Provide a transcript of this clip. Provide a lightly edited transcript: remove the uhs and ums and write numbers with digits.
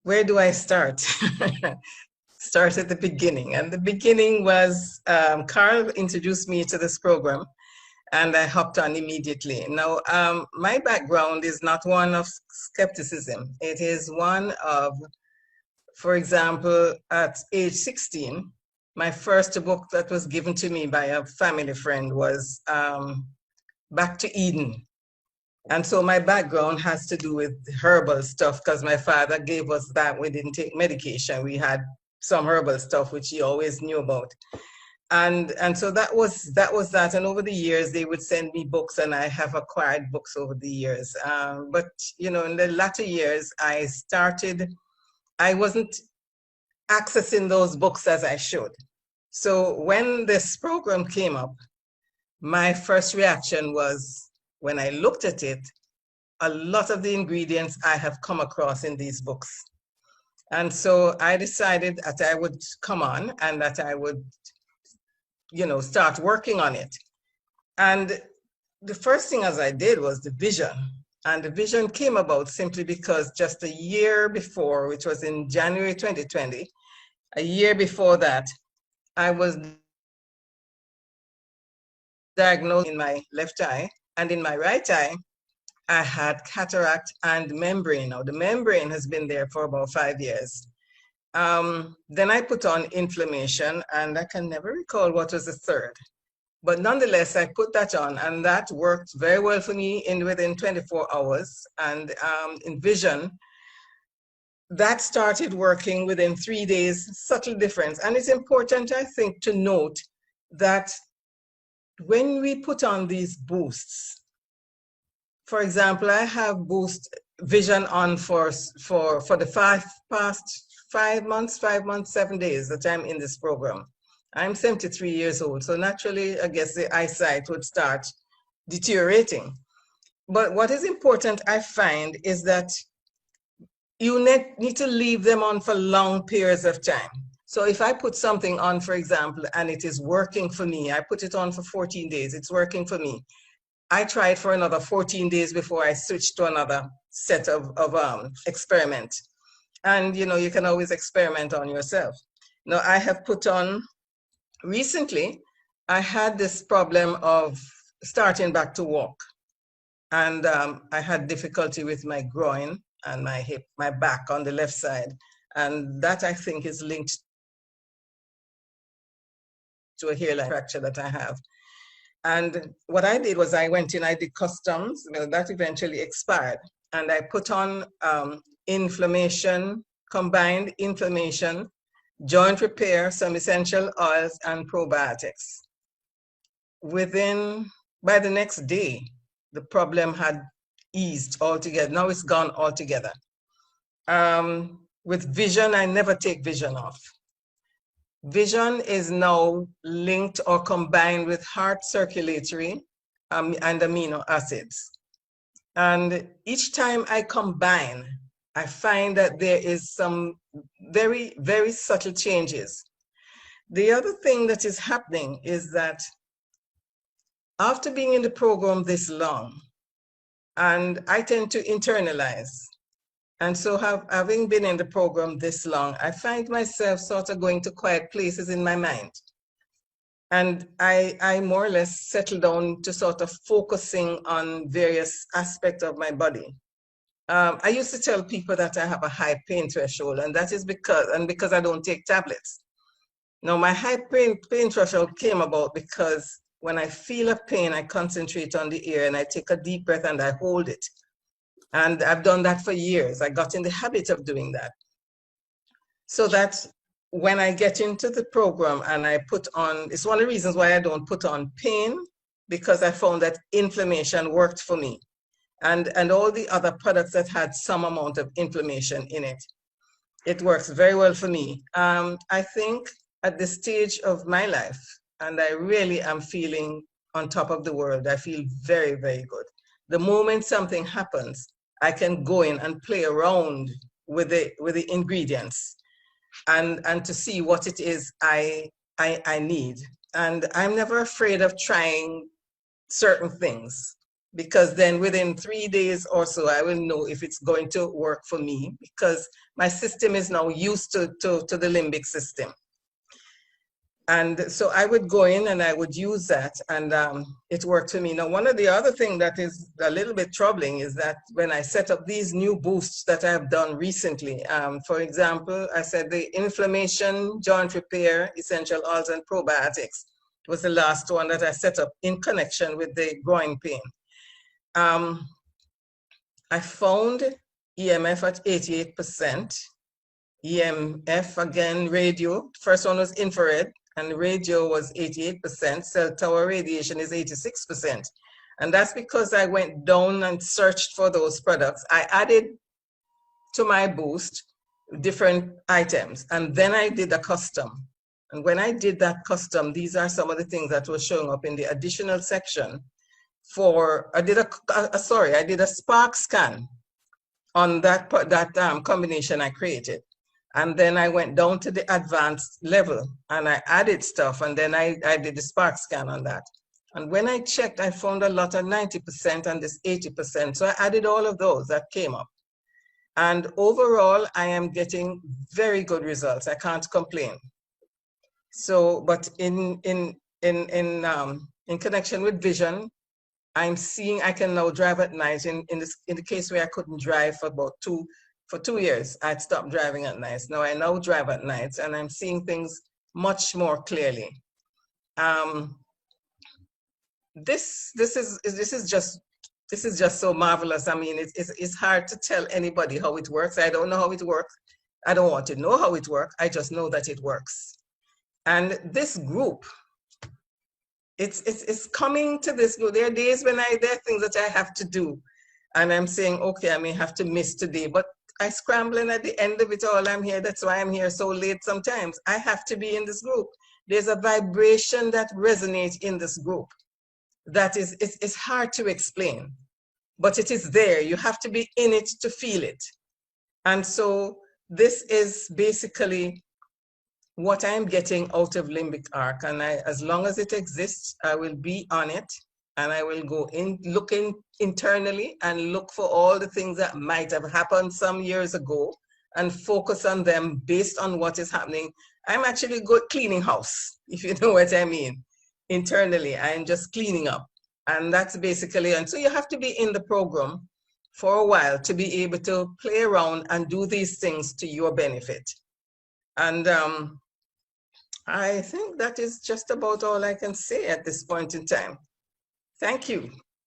Where do I start? Start at the beginning. And the beginning was Carl introduced me to this program and I hopped on immediately. Now, my background is not one of skepticism. It is one of, for example, at age 16, my first book that was given to me by a family friend was Back to Eden. And so my background has to do with herbal stuff because my father gave us that. We didn't take medication. We had some herbal stuff which he always knew about. And so that was that. And over the years, they would send me books, and I have acquired books over the years. But you know, in the latter years, I wasn't accessing those books as I should. So when this program came up, my first reaction was, when I looked at it, a lot of the ingredients I have come across in these books. And so I decided that I would come on and that I would, you know, start working on it. And the first thing as I did was the vision. And the vision came about simply because just a year before, which was in January 2020, a year before that, I was diagnosed in my left eye, and in my right eye, I had cataract and membrane. Now, the membrane has been there for about 5 years. Then I put on inflammation, and I can never recall what was the third. But nonetheless, I put that on, and that worked very well for me within 24 hours. And in vision, that started working within 3 days, subtle difference. And it's important, I think, to note that when we put on these boosts, for example, I have boost vision on for the past 5 months, 7 days that I'm in this program. I'm 73 years old, so naturally, I guess the eyesight would start deteriorating. But what is important, I find, is that you need to leave them on for long periods of time. So if I put something on, for example, and it is working for me, I put it on for 14 days, it's working for me. I tried for another 14 days before I switched to another set of experiment. And you know, you can always experiment on yourself. Now, I have put on, recently, I had this problem of starting back to walk. And I had difficulty with my groin and my hip, my back on the left side. And that, I think, is linked to a hairline fracture that I have. And what I did was I went in, I did customs, well, that eventually expired. And I put on inflammation, combined inflammation, joint repair, some essential oils, and probiotics. By the next day, the problem had eased altogether. Now it's gone altogether. With vision, I never take vision off. Vision is now linked or combined with heart circulatory and amino acids. And each time I combine, I find that there is some very, very subtle changes. The other thing that is happening is that after being in the program this long, and I tend to internalize, and so having been in the program this long, I find myself sort of going to quiet places in my mind. And I more or less settle down to sort of focusing on various aspects of my body. I used to tell people that I have a high pain threshold, and that is because I don't take tablets. Now, my high pain threshold came about because when I feel a pain, I concentrate on the air and I take a deep breath and I hold it. And I've done that for years. I got in the habit of doing that. So that when I get into the program and I put on, it's one of the reasons why I don't put on pain, because I found that inflammation worked for me. And all the other products that had some amount of inflammation in it, it works very well for me. I think at this stage of my life, and I really am feeling on top of the world, I feel very, very good. The moment something happens, I can go in and play around with the ingredients and to see what it is I need. And I'm never afraid of trying certain things. because then within 3 days or so, I will know if it's going to work for me, because my system is now used to the limbic system. And so I would go in and I would use that, and it worked for me. Now, one of the other things that is a little bit troubling is that when I set up these new boosts that I have done recently, for example, I said the inflammation, joint repair, essential oils, and probiotics was the last one that I set up in connection with the groin pain. I found EMF at 88%. EMF, again, radio. First one was infrared, and radio was 88%. Cell tower radiation is 86%. And that's because I went down and searched for those products. I added to my boost different items, and then I did a custom. And when I did that custom, these are some of the things that were showing up in the additional section. I did a spark scan on that combination I created. And then I went down to the advanced level and I added stuff, and then I did the spark scan on that. And when I checked, I found a lot of 90% and this 80%. So I added all of those that came up. And overall, I am getting very good results. I can't complain. So, but in connection with vision, I'm seeing I can now drive at night. In the case where I couldn't drive for about 2 years, I'd stopped driving at night. Now I drive at night, and I'm seeing things much more clearly. This is just so marvelous. I mean, it's hard to tell anybody how it works. I don't know how it works. I don't want to know how it works. I just know that it works. And this group, it's coming to this group. There are days when there are things that I have to do, and I'm saying, okay, I may have to miss today, but I scramble, and at the end of it all, I'm here. That's why I'm here so late sometimes. I have to be in this group. There's a vibration that resonates in this group that it's hard to explain, but it is there. You have to be in it to feel it. And so this is basically what I'm getting out of Limbic Arc. And as long as it exists, I will be on it, and I will go in, looking internally and look for all the things that might have happened some years ago and focus on them based on what is happening. I'm actually good cleaning house, if you know what I mean. Internally, I'm just cleaning up. And that's basically, and so you have to be in the program for a while to be able to play around and do these things to your benefit. And I think that is just about all I can say at this point in time. Thank you.